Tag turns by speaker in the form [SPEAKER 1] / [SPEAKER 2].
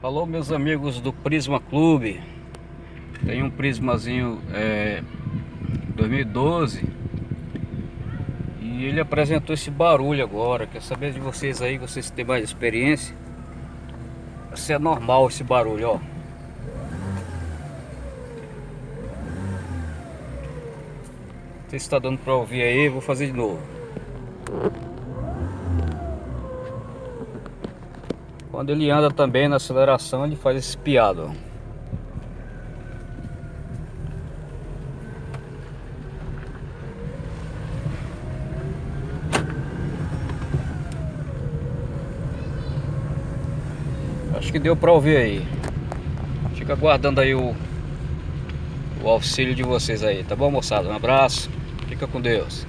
[SPEAKER 1] Alô, meus amigos do Prisma Clube. Tem um Prismazinho 2012 e ele apresentou esse barulho agora. Quer saber de vocês aí, vocês que têm mais experiência, se é normal esse barulho, ó. Não sei se está dando para ouvir aí, vou fazer de novo. Quando ele anda também na aceleração, ele faz esse piado, ó. Acho que deu pra ouvir aí. Fica aguardando aí o auxílio de vocês aí, tá bom, moçada? Um abraço, fica com Deus.